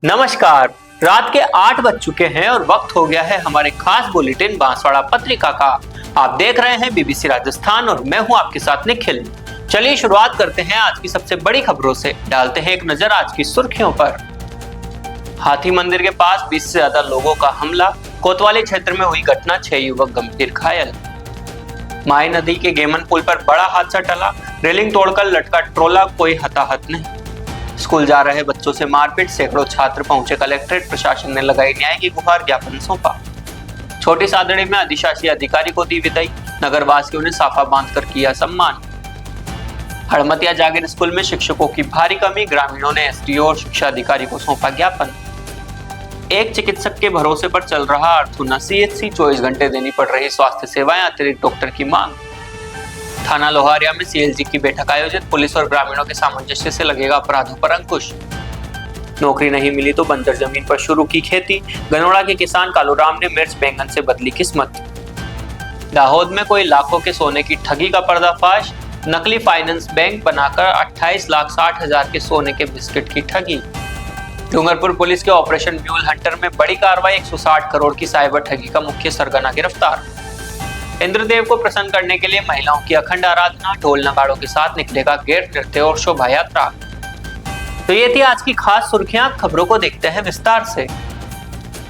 नमस्कार। रात के 8 बज चुके हैं और वक्त हो गया है हमारे खास बुलेटिन बांसवाड़ा पत्रिका का। आप देख रहे हैं बीबीसी राजस्थान और मैं हूं आपके साथ निखिल। चलिए शुरुआत करते हैं आज की सबसे बड़ी खबरों से। डालते हैं एक नजर आज की सुर्खियों पर। हाथी मंदिर के पास 20 से ज्यादा लोगों का हमला। कोतवाली क्षेत्र में हुई घटना, 6 युवक गंभीर घायल। माई नदी के गेमन पुल पर बड़ा हादसा टला। रेलिंग तोड़कर लटका ट्रोला, कोई हताहत नहीं। स्कूल जा रहे बच्चों से मारपीट, सैकड़ों छात्र पहुंचे कलेक्ट्रेट। प्रशासन ने लगाई न्याय की गुहार, ज्ञापन सौंपा। छोटी सादड़ी में अधिशासी अधिकारी को दी विदाई। नगरवासियों ने साफा बांधकर किया सम्मान। हड़मतिया जागीर स्कूल में शिक्षकों की भारी कमी। ग्रामीणों ने एसडीओ और शिक्षा अधिकारी को सौंपा ज्ञापन। एक चिकित्सक के भरोसे पर चल रहा अर्थुना सीएचसी, 24 घंटे देनी पड़ रही स्वास्थ्य सेवाएं, अतिरिक्त डॉक्टर की मांग। थाना लोहारिया में सीएलजी की बैठक आयोजित। पुलिस और ग्रामीणों के सामंजस्य से लगेगा अपराधों पर अंकुश। नौकरी नहीं मिली तो बंजर जमीन पर शुरू की खेती। गनोड़ा के किसान कालूराम ने मिर्च बैंगन से बदली किस्मत। दाहोद में कोई लाखों के सोने की ठगी का पर्दाफाश। नकली फाइनेंस बैंक बनाकर 28,60,000 के सोने के बिस्किट की ठगी। डूंगरपुर पुलिस के ऑपरेशन म्यूल हंटर में बड़ी कार्रवाई। 160 करोड़ की साइबर ठगी का मुख्य सरगना गिरफ्तार। इंद्रदेव को प्रसन्न करने के लिए महिलाओं की अखंड आराधना। ढोल नगाड़ों के साथ निकलेगा गेर नृत्य और शोभा यात्रा। तो ये थी आज की खास सुर्खियां। खबरों को देखते हैं विस्तार से।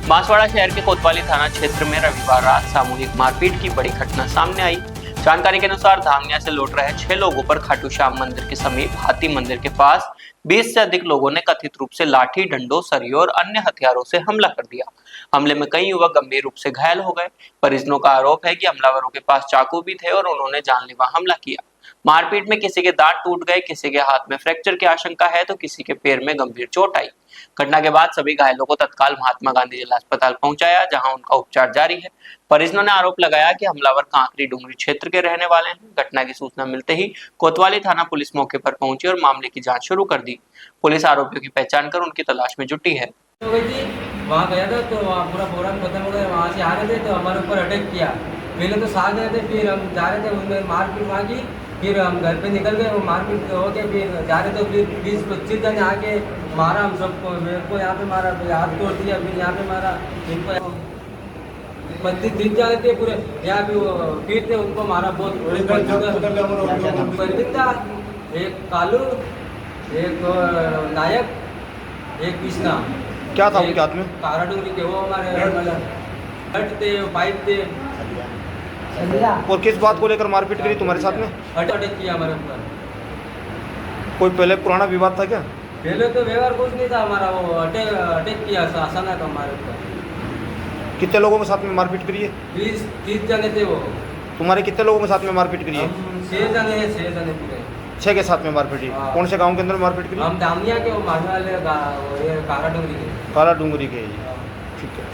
बांसवाड़ा शहर के कोतवाली थाना क्षेत्र में रविवार रात सामूहिक मारपीट की बड़ी घटना सामने आई। जानकारी के अनुसार धांगनिया से लौट रहे 6 लोगों पर खाटू श्याम मंदिर के समीप हाथी मंदिर के पास 20 से अधिक लोगों ने कथित रूप से लाठी, डंडों, सरियों और अन्य हथियारों से हमला कर दिया। हमले में कई युवक गंभीर रूप से घायल हो गए। परिजनों का आरोप है कि हमलावरों के पास चाकू भी थे और उन्होंने जानलेवा हमला किया। मारपीट में किसी के दांत टूट गए, किसी के हाथ में फ्रैक्चर की आशंका है तो किसी के पैर में गंभीर चोट आई। घटना के बाद सभी घायलों को तत्काल महात्मा गांधी जिला अस्पताल पहुंचाया, जहां उनका उपचार जारी है। परिजनों ने आरोप लगाया कि हमलावर कांकरी डूंगरी क्षेत्र के रहने वाले हैं। घटना की सूचना मिलते ही कोतवाली थाना पुलिस मौके पर पहुंची और मामले की जांच शुरू कर दी। पुलिस आरोपियों की पहचान कर उनकी तलाश में जुटी है। वहाँ गया था तो वहाँ पूरा प्रोग्राम खत्म हो गया। वहाँ से आ रहे थे तो हमारे ऊपर अटैक किया। पहले तो साथ रहे थे, फिर हम जा रहे थे, उनमें मारपीट वहाँ की। फिर हम घर पे निकल गए, वो मारपीट हो के फिर जा रहे थे, फिर 20-25 जने आके मारा हम सबको। मेरे को यहाँ पे मारा, फिर हाथ तोड़ दिया, फिर यहाँ पे मारा। इनको 25-30 जने थे पूरे यहाँ पे, वो फिर थे, उनको मारा बहुत। परविंदा, एक कालू, एक नायक, एक कृष्णा। क्या था उनके हाथ में? कारा डूंगरी के वो हमारे हट थे, पाइप थे। और किस बात को लेकर मारपीट करी तुम्हारे साथ में? अटैक किया हमारे ऊपर। कोई पहले पुराना विवाद था क्या? पहले तो व्यवहार कुछ नहीं था हमारा, वो अटैक किया अचानक हमारे ऊपर। कितने लोगों के साथ में मारपीट करी है? 20-30 जने थे वो। तुम्हारे कितने लोगों के साथ में मारपीट करी है? 6 जने पूरे। 6 के साथ में मारपीट करी। हाँ। कौन से गांव के अंदर मारपीट करी? हम दामनिया के, वो मारने वाले कारा डूंगरी के। काला डूंगरी के। ठीक है।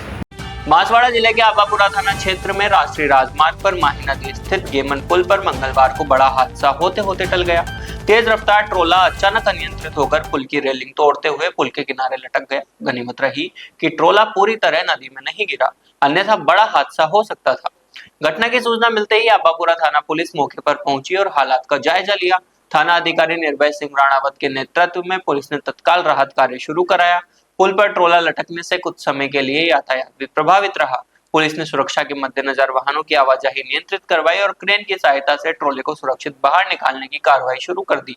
बांसवाड़ा जिले के आबापुरा थाना क्षेत्र में राष्ट्रीय राजमार्ग पर माही नदी स्थित गेमन पुल पर मंगलवार को बड़ा हादसा होते होते टल गया। तेज रफ्तार ट्रोला अचानक अनियंत्रित होकर पुल की रेलिंग तोड़ते हुए पुल के किनारे लटक गया। गनीमत रही कि ट्रोला पूरी तरह नदी में नहीं गिरा, अन्यथा बड़ा हादसा हो सकता था। घटना की सूचना मिलते ही आबापुरा थाना पुलिस मौके पर पहुंची और हालात का जायजा लिया। थाना अधिकारी निर्भय सिंह राणावत के नेतृत्व में पुलिस ने तत्काल राहत कार्य शुरू कराया। पुल पर ट्रोला लटकने से कुछ समय के लिए यातायात भी प्रभावित रहा। पुलिस ने सुरक्षा के मद्देनजर वाहनों की आवाजाही नियंत्रित करवाई और क्रेन की सहायता से ट्रोले को सुरक्षित बाहर निकालने की कार्रवाई शुरू कर दी।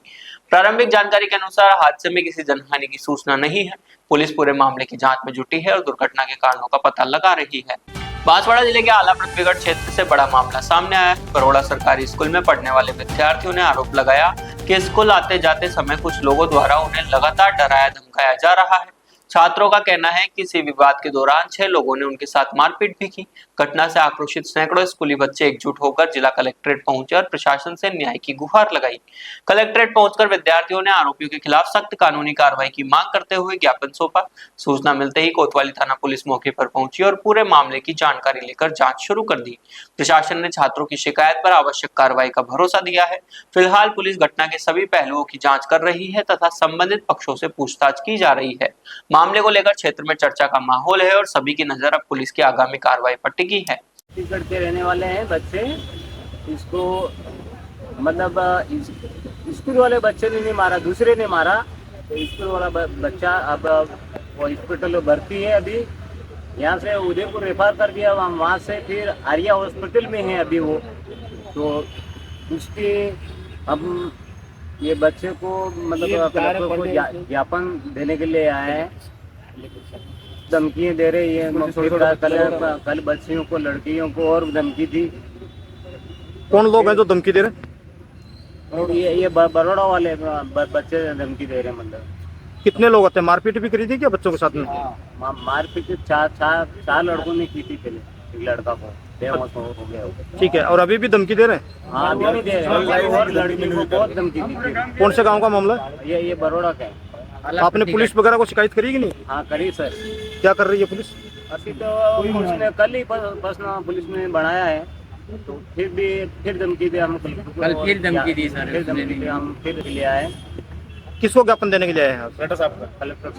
प्रारंभिक जानकारी के अनुसार हादसे में किसी जनहानि की सूचना नहीं है। पुलिस पूरे मामले की जांच में जुटी है और दुर्घटना के कारणों का पता लगा रही है। बांसवाड़ा जिले के आला पृथ्वीगढ़ क्षेत्र से बड़ा मामला सामने आया है। बरोड़ा सरकारी स्कूल में पढ़ने वाले विद्यार्थियों ने आरोप लगाया कि स्कूल आते जाते समय कुछ लोगों द्वारा उन्हें लगातार डराया धमकाया जा रहा है। छात्रों का कहना है कि इसी विवाद के दौरान 6 लोगों ने उनके साथ मारपीट भी की। घटना से आक्रोशित सैकड़ों स्कूली बच्चे एकजुट होकर जिला कलेक्ट्रेट पहुंचे और प्रशासन से न्याय की गुहार लगाई। कलेक्ट्रेट पहुंचकर विद्यार्थियों ने आरोपियों के खिलाफ सख्त कानूनी कार्रवाई की मांग करते हुए ज्ञापन सौंपा। सूचना मिलते ही कोतवाली थाना पुलिस मौके पर पहुंची और पूरे मामले की जानकारी लेकर जांच शुरू कर दी। प्रशासन ने छात्रों की शिकायत पर आवश्यक कार्रवाई का भरोसा दिया है। फिलहाल पुलिस घटना के सभी पहलुओं की जांच कर रही है तथा संबंधित पक्षों से पूछताछ की जा रही है। मामले को लेकर क्षेत्र में चर्चा का माहौल है और सभी की नजर अब पुलिस की आगामी कार्रवाई पर टिकी है। छत्तीसगढ़ के रहने वाले हैं बच्चे। इसको मतलब स्कूल वाले बच्चे ने नहीं मारा, दूसरे ने मारा। तो स्कूल वाला बच्चा अब वो हॉस्पिटल भर्ती है अभी। यहाँ से उदयपुर रेफर कर दिया, वहाँ से फिर आर्या हॉस्पिटल में है अभी वो। तो उसके हम ये बच्चे को मतलब कलेक्टर को ज्ञापन देने के लिए आए हैं। धमकियाँ दे रही है, कल बच्चियों को, लड़कियों को और धमकी दी। कौन लोग हैं जो धमकी दे रहे हैं? ये बड़ौदा वाले बच्चे धमकी दे रहे हैं। मतलब कितने लोग आते हैं? मारपीट भी करी थी क्या बच्चों के साथ में? मारपीट चार लड़कों ने की थी पहले, एक लड़का को बेहोश हो गया। ठीक है, और अभी भी धमकी दे रहे हैं? हाँ अभी भी दे रहे हैं, और लड़की को बहुत धमकी दी। कौन से गांव का मामला है? ये बड़ौदा का है। आपने पुलिस वगैरह को शिकायत करी कि नहीं? हाँ करी सर। क्या कर रही है पुलिस? अभी तो पुलिस ने कल ही बस पुलिस ने बढ़ाया है, तो फिर धमकी दे हम कल फिर धमकी दी सर, फिर धमकी दी, हम फिर ले आए। किसको ज्ञापन देने के लिए आए हैं? कलेक्टर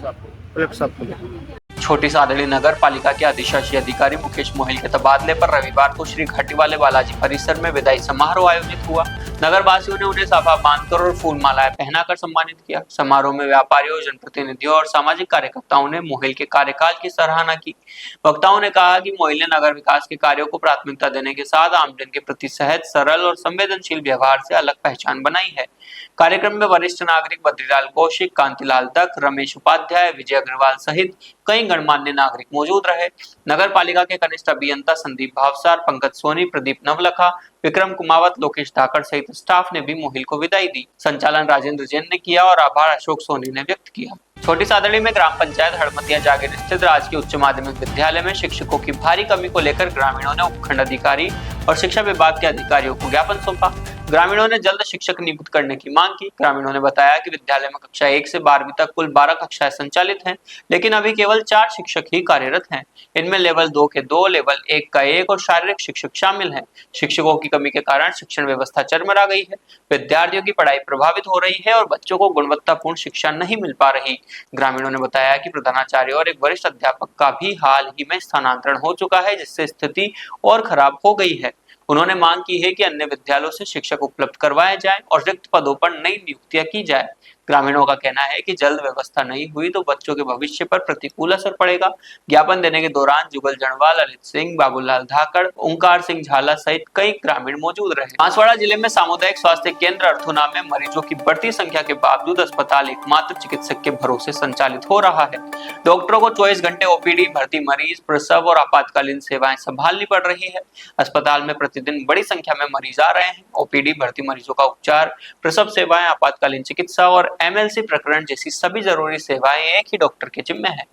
साहब को। छोटी सादड़ी नगर पालिका के अधिशासी अधिकारी मुकेश मोहिल के तबादले पर रविवार को श्री घाटीवाले बालाजी परिसर में विदाई समारोह आयोजित हुआ। नगर वासियों ने उन्हें साफा बांधकर और फूल मालाएं पहनाकर सम्मानित किया। समारोह में व्यापारियों, जनप्रतिनिधियों और सामाजिक कार्यकर्ताओं ने मोहिल के कार्यकाल की सराहना की। वक्ताओं ने कहा कि मोहिल ने नगर विकास के कार्यों को प्राथमिकता देने के साथ आमजन के प्रति सहज, सरल और संवेदनशील व्यवहार से अलग पहचान बनाई है। कार्यक्रम में वरिष्ठ नागरिक बद्रीलाल कौशिक, कांतिलाल दत्त, रमेश उपाध्याय, विजय अग्रवाल सहित कई गणमान्य नागरिक मौजूद रहे। नगर पालिका के कनिष्ठ अभियंता संदीप भावसार, पंकज सोनी, प्रदीप नवलखा, विक्रम कुमावत, लोकेश धाकड़ सहित स्टाफ ने भी मोहिल को विदाई दी। संचालन राजेंद्र जैन ने किया और आभार अशोक सोनी ने व्यक्त किया। छोटी सादड़ी में ग्राम पंचायत हड़मतिया जागीर स्थित राजकीय उच्च माध्यमिक विद्यालय में शिक्षकों की भारी कमी को लेकर ग्रामीणों ने उपखंड अधिकारी और शिक्षा विभाग के अधिकारियों को ज्ञापन सौंपा। ग्रामीणों ने जल्द शिक्षक नियुक्त करने की मांग की। ग्रामीणों ने बताया कि विद्यालय में कक्षा 1 से 12वीं तक कुल 12 कक्षाएं संचालित हैं, लेकिन अभी केवल 4 शिक्षक ही कार्यरत हैं। इनमें लेवल 2 के 2, लेवल 1 का 1 और शारीरिक शिक्षक शामिल हैं। शिक्षकों की कमी के कारण शिक्षण व्यवस्था चरमरा गई है। विद्यार्थियों की पढ़ाई प्रभावित हो रही है और बच्चों को गुणवत्तापूर्ण शिक्षा नहीं मिल पा रही। ग्रामीणों ने बताया कि प्रधानाचार्य और एक वरिष्ठ अध्यापक का भी हाल ही में स्थानांतरण हो चुका है, जिससे स्थिति और खराब हो गई है। उन्होंने मांग की है कि अन्य विद्यालयों से शिक्षक उपलब्ध करवाए जाएं और रिक्त पदों पर नई नियुक्तियां की जाए। ग्रामीणों का कहना है कि जल्द व्यवस्था नहीं हुई तो बच्चों के भविष्य पर प्रतिकूल असर पड़ेगा। ज्ञापन देने के दौरान जुगल जड़वाल, ललित सिंह, बाबूलाल धाकड़, ओंकार सिंह झाला सहित कई ग्रामीण मौजूद रहे। बांसवाड़ा जिले में सामुदायिक स्वास्थ्य केंद्र अर्थुना में मरीजों की बढ़ती संख्या के बावजूद अस्पताल एकमात्र चिकित्सक के भरोसे संचालित हो रहा है। डॉक्टरों को 24 घंटे ओपीडी, भर्ती मरीज, प्रसव और आपातकालीन सेवाएं संभालनी पड़ रही है। अस्पताल में प्रतिदिन बड़ी संख्या में मरीज आ रहे हैं। ओपीडी, भर्ती मरीजों का उपचार, प्रसव सेवाएं, आपातकालीन चिकित्सा और एमएलसी प्रकरण जैसी सभी जरूरी सेवाएं एक ही डॉक्टर के जिम्मे है।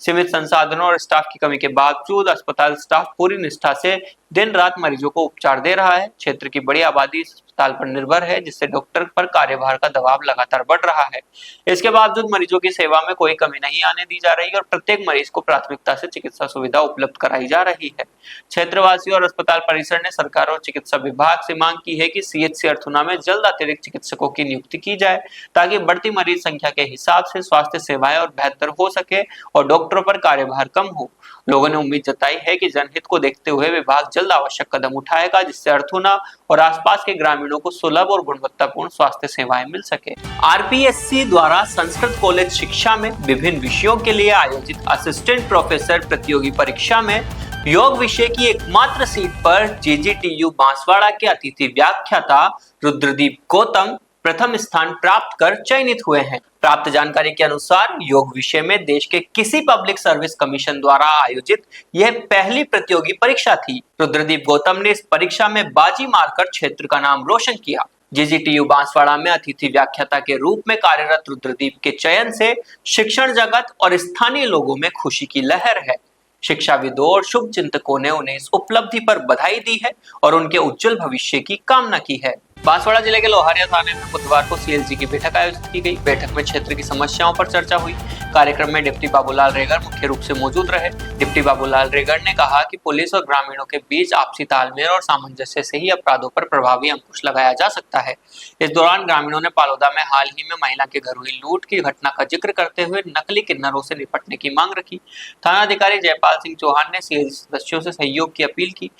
सीमित संसाधनों और स्टाफ की कमी के बावजूद अस्पताल स्टाफ पूरी निष्ठा से दिन रात मरीजों को उपचार दे रहा है। क्षेत्र की बड़ी आबादी इस अस्पताल पर निर्भर है, जिससे डॉक्टर पर कार्यभार का दबाव लगातार बढ़ रहा है। इसके बावजूद मरीजों की सेवा में कोई कमी नहीं आने दी जा रही और प्रत्येक मरीज को प्राथमिकता से चिकित्सा सुविधा उपलब्ध कराई जा रही है। क्षेत्रवासियों और अस्पताल परिसर ने सरकार और चिकित्सा विभाग से मांग की है कि सीएचसी अर्थुना में जल्द अतिरिक्त चिकित्सकों की नियुक्ति की जाए, ताकि बढ़ती मरीज संख्या के हिसाब से स्वास्थ्य सेवाएं और बेहतर हो सके और डॉक्टरों पर कार्यभार कम हो। लोगों ने उम्मीद जताई है कि जनहित को देखते हुए विभाग जल्द आवश्यक कदम उठाएगा, जिससे अर्थुना और आसपास के ग्रामीणों को सुलभ और गुणवत्तापूर्ण स्वास्थ्य सेवाएं मिल सके। आरपीएससी द्वारा संस्कृत कॉलेज शिक्षा में विभिन्न विषयों के लिए आयोजित असिस्टेंट प्रोफेसर प्रतियोगी परीक्षा में योग विषय की एकमात्र सीट पर जेजेटीयू बांसवाड़ा के अतिथि व्याख्याता रुद्रदीप गौतम प्रथम स्थान प्राप्त कर चयनित हुए हैं। प्राप्त जानकारी के अनुसार योग विषय में देश के किसी पब्लिक सर्विस कमीशन द्वारा आयोजित यह पहली प्रतियोगी परीक्षा थी। रुद्रदीप गौतम ने इस परीक्षा में बाजी मारकर क्षेत्र का नाम रोशन किया। जेजेटीयू बांसवाड़ा में अतिथि व्याख्याता के रूप में कार्यरत रुद्रदीप के चयन से शिक्षण जगत और स्थानीय लोगों में खुशी की लहर है। शिक्षाविदों और शुभ चिंतकों ने उन्हें इस उपलब्धि पर बधाई दी है और उनके उज्जवल भविष्य की कामना की है। बांसवाड़ा जिले के लोहारिया थाने में बुधवार को सीएलजी की बैठक आयोजित की गई। बैठक में क्षेत्र की समस्याओं पर चर्चा हुई। कार्यक्रम में डिप्टी बाबूलाल रेगर मुख्य रूप से मौजूद रहे। डिप्टी बाबूलाल रेगर ने कहा कि पुलिस और ग्रामीणों के बीच आपसी तालमेल और सामंजस्य से ही अपराधों पर प्रभावी अंकुश लगाया जा सकता है। इस दौरान ग्रामीणों ने पालोदा में हाल ही में महिला के घर हुई लूट की घटना का जिक्र करते हुए नकली किन्नरों से निपटने की मांग रखी। थानाधिकारी जयपाल सिंह चौहान ने सीएलजी सदस्यों से सहयोग की अपील की।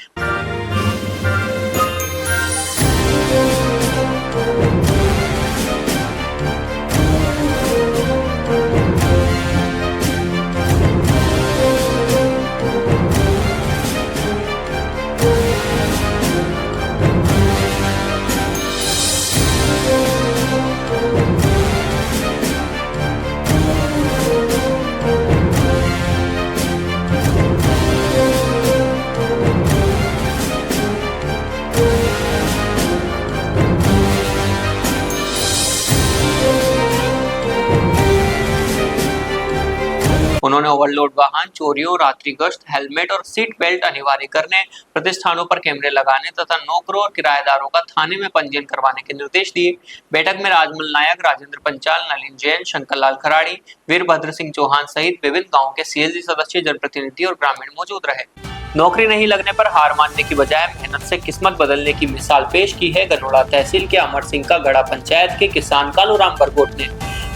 ओवरलोड वाहन, चोरियों, रात्रि गश्त, हेलमेट और सीट बेल्ट अनिवार्य करने, प्रतिष्ठानों पर कैमरे लगाने तथा नौकरों और किराएदारों का थाने में पंजीयन करवाने के निर्देश दिए। बैठक में राजमल नायक, राजेंद्र पंचाल, नलिन जैन, शंकरलाल खराड़ी, वीरभद्र सिंह चौहान सहित विभिन्न गाँव के सीएसडी सदस्य, जनप्रतिनिधि और ग्रामीण मौजूद रहे। नौकरी नहीं लगने पर हार मानने की बजाय मेहनत से किस्मत बदलने की मिसाल पेश की है गनोड़ा तहसील के अमर सिंह का गढ़ा पंचायत के किसान कालूराम बरगोट ने।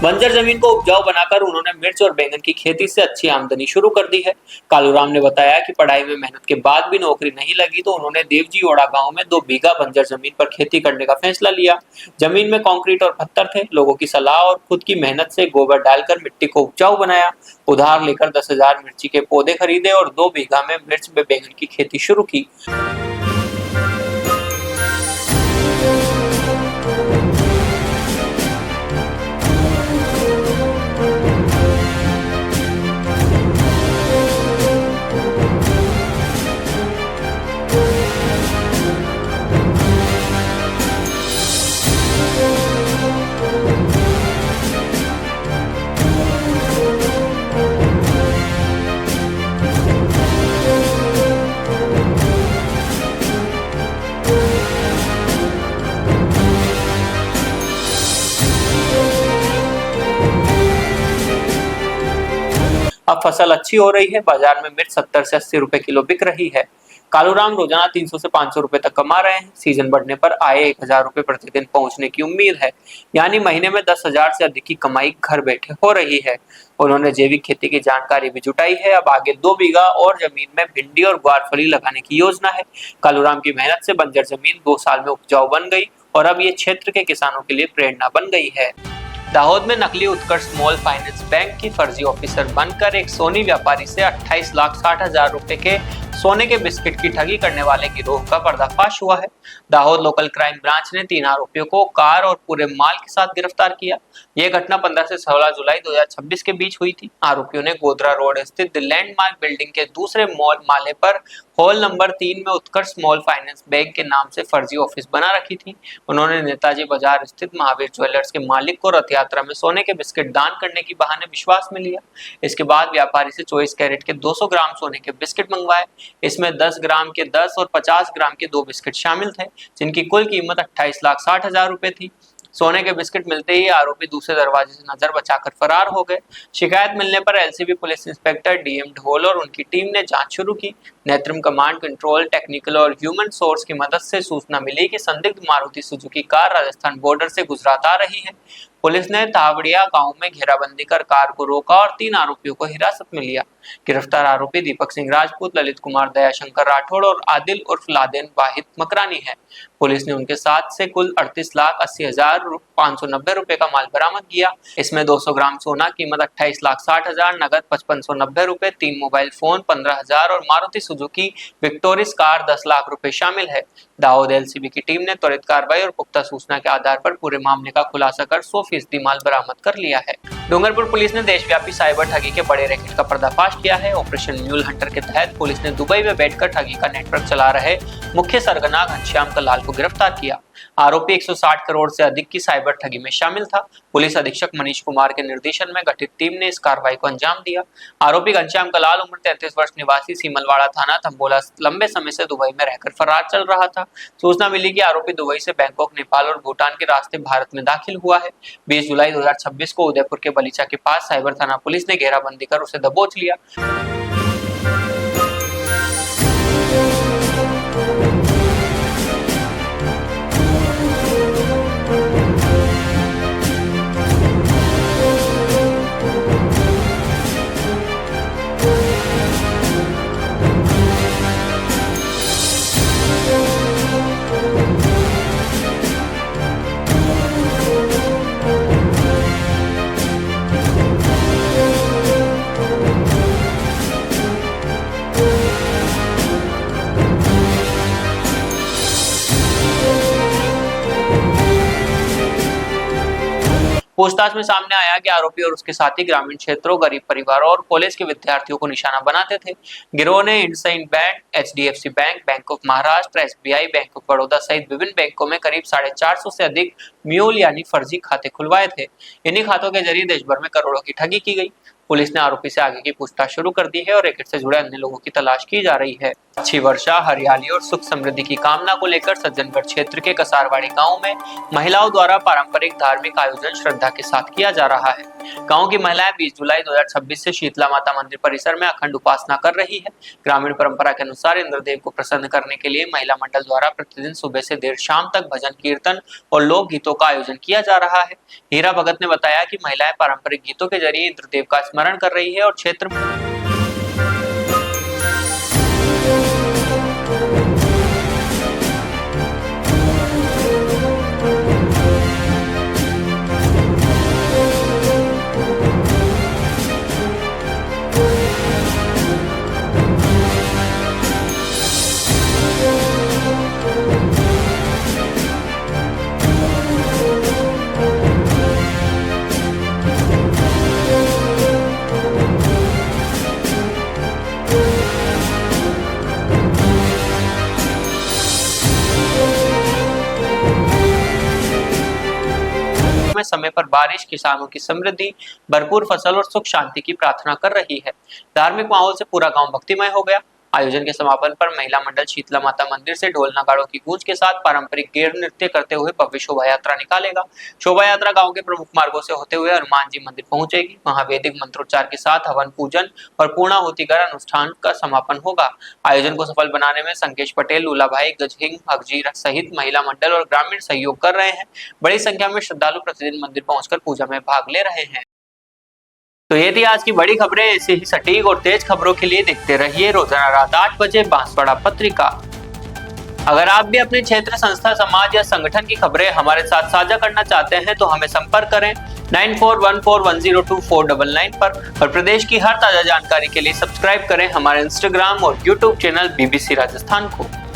बंजर जमीन को उपजाऊ बनाकर उन्होंने मिर्च और बैंगन की खेती से अच्छी आमदनी शुरू कर दी है। कालूराम ने बताया कि पढ़ाई में मेहनत के बाद भी नौकरी नहीं लगी तो उन्होंने देवजी ओड़ा गांव में 2 बीघा बंजर जमीन पर खेती करने का फैसला लिया। जमीन में कंक्रीट और पत्थर थे। लोगों की सलाह और खुद की मेहनत से गोबर डालकर मिट्टी को उपजाऊ बनाया। उधार लेकर 10,000 मिर्ची के पौधे खरीदे और 2 बीघा में मिर्च व बैंगन की खेती शुरू की। अब फसल अच्छी हो रही है। बाजार में मिर्च 70 से 80 रुपए किलो बिक रही है। कालूराम रोजाना 300 से 500 रुपए तक कमा रहे हैं। सीजन बढ़ने पर आय 1,000 रुपए प्रतिदिन पहुंचने की उम्मीद है, यानी महीने में 10,000 से अधिक की कमाई घर बैठे हो रही है। उन्होंने जैविक खेती की जानकारी भी जुटाई है। अब आगे 2 बीघा और जमीन में भिंडी और ग्वारफली लगाने की योजना है। कालूराम की मेहनत से बंजर जमीन 2 साल में उपजाऊ बन गई और अब ये क्षेत्र के किसानों के लिए प्रेरणा बन गई है। दाहोद में नकली उत्कर्ष स्मॉल फाइनेंस बैंक की फर्जी ऑफिसर बनकर एक सोनी व्यापारी से 28,60,000 रुपए के सोने के बिस्किट की ठगी करने वाले गिरोह का पर्दाफाश हुआ है। दाहोद लोकल क्राइम ब्रांच ने 3 आरोपियों को कार और पूरे माल के साथ गिरफ्तार किया। यह घटना 15 से 16 जुलाई 2026 के बीच हुई थी। आरोपियों ने गोधरा रोड स्थित द लैंडमार्क बिल्डिंग के दूसरे माले पर हॉल नंबर 3 में उत्कर्ष स्मॉल फाइनेंस बैंक के नाम से फर्जी ऑफिस बना रखी थी। उन्होंने नेताजी बाजार स्थित महावीर ज्वेलर्स के मालिक को रथ यात्रा में सोने के बिस्किट दान करने की बहाने विश्वास में लिया। इसके बाद व्यापारी से 24 कैरेट के 200 ग्राम सोने के बिस्किट मंगवाए। इसमें 10 ग्राम के 10 और 50 ग्राम के 2 बिस्किट शामिल थे, जिनकी कुल कीमत 28,60,000 रुपए थी। सोने के बिस्किट मिलते ही आरोपी दूसरे दरवाजे से नजर बचाकर फरार हो गए। शिकायत मिलने पर एलसीबी पुलिस इंस्पेक्टर डीएम ढोल और उनकी टीम ने जांच शुरू की। नेत्रम कमांड कंट्रोल, टेक्निकल और ह्यूमन सोर्स की मदद से सूचना मिली कि संदिग्ध Maruti Suzuki car Rajasthan border से गुजरात आ रही है। पुलिस ने तावड़िया गांव में घेराबंदी कर कार को रोका और 3 आरोपियों को हिरासत में लिया। गिरफ्तार आरोपी दीपक सिंह राजपूत, ललित कुमार दयाशंकर राठौड़ और आदिल उर्फ लादेन वाहिद मकरानी है। पुलिस ने उनके साथ से कुल 38,80,590 रुपए का माल बरामद किया। इसमें 200 ग्राम सोना कीमत 28,60,000, नगद 5590 रुपए, 3 मोबाइल फोन 15,000 और Maruti Suzuki Victoris car 10 lakh रुपए शामिल है। दाहोद एलसीबी की टीम ने त्वरित कार्रवाई और पुख्ता सूचना के आधार पर पूरे मामले का खुलासा कर 100% माल बरामद कर लिया है। डूंगरपुर पुलिस ने देशव्यापी साइबर ठगी के बड़े रैकेट का पर्दाफाश किया है। ऑपरेशन म्यूल हंटर के तहत पुलिस ने दुबई में बैठकर ठगी का नेटवर्क चला रहे मुख्य सरगना घनश्याम कलाल को गिरफ्तार किया। आरोपी 160 करोड़ से अधिक की साइबर ठगी में शामिल था। पुलिस अधीक्षक मनीष कुमार के निर्देशन में गठित टीम ने इस कार्रवाई को अंजाम दिया। आरोपी घनश्याम कलाल उम्र 33 वर्ष, निवासी सीमलवाड़ा थाना थम्बोला, लंबे समय से दुबई में रहकर फरार चल रहा था। सूचना मिली कि आरोपी दुबई से बैंकॉक, नेपाल और भूटान के रास्ते भारत में दाखिल हुआ है। 20 जुलाई 2026 को उदयपुर के बलीचा के पास साइबर थाना पुलिस ने घेराबंदी कर उसे दबोच लिया। पूछताछ में सामने आया कि आरोपी और उसके साथी ग्रामीण क्षेत्रों, गरीब परिवारों और कॉलेज के विद्यार्थियों को निशाना बनाते थे। गिरोह ने IndusInd bank, HDFC bank, bank of Maharashtra, SBI, bank of Baroda सहित विभिन्न बैंकों में करीब 450 से अधिक म्यूल यानी फर्जी खाते खुलवाए थे। इन्हीं खातों के जरिए देश भर में करोड़ों की ठगी की गई। पुलिस ने आरोपी से आगे की पूछताछ शुरू कर दी है और रैकेट से जुड़े अन्य लोगों की तलाश की जा रही है। अच्छी वर्षा, हरियाली और सुख समृद्धि की कामना को लेकर सज्जनगढ़ क्षेत्र के कसारवाड़ी गांव में महिलाओं द्वारा पारंपरिक धार्मिक आयोजन श्रद्धा के साथ किया जा रहा है। गांव की महिलाएं 20 जुलाई 2026 से शीतला माता मंदिर परिसर में अखंड उपासना कर रही है। ग्रामीण परंपरा के अनुसार इंद्रदेव को प्रसन्न करने के लिए महिला मंडल द्वारा प्रतिदिन सुबह से देर शाम तक भजन कीर्तन और लोक गीतों का आयोजन किया जा रहा है। हीरा भगत ने बताया कि महिलाएं पारंपरिक गीतों के जरिए इंद्रदेव का स्मरण कर रही है और क्षेत्र में समय पर बारिश, किसानों की समृद्धि, भरपूर फसल और सुख शांति की प्रार्थना कर रही है। धार्मिक माहौल से पूरा गांव भक्तिमय हो गया। आयोजन के समापन पर महिला मंडल शीतला माता मंदिर से ढोल नगाड़ों की गूंज के साथ पारंपरिक गेर नृत्य करते हुए भव्य शोभा यात्रा निकालेगा। शोभा यात्रा गांव के प्रमुख मार्गों से होते हुए हनुमान जी मंदिर पहुंचेगी। वहां वैदिक मंत्रोच्चार के साथ हवन पूजन और पूर्णाहुति कर अनुष्ठान का समापन होगा। आयोजन को सफल बनाने में संकेश पटेल, लूलाभाई, गजहिंग, हकजीर सहित महिला मंडल और ग्रामीण सहयोग कर रहे हैं। बड़ी संख्या में श्रद्धालु प्रतिदिन मंदिर पहुंचकर पूजा में भाग ले रहे हैं। तो ये थी आज की बड़ी खबरें। ऐसे ही सटीक और तेज खबरों के लिए देखते रहिए रोजाना रात 8 बजे बांसवाड़ा पत्रिका। अगर आप भी अपने क्षेत्र, संस्था, समाज या संगठन की खबरें हमारे साथ साझा करना चाहते हैं तो हमें संपर्क करें 9414102499 पर और प्रदेश की हर ताजा जानकारी के लिए सब्सक्राइब करें हमारे इंस्टाग्राम और यूट्यूब चैनल BBC राजस्थान को।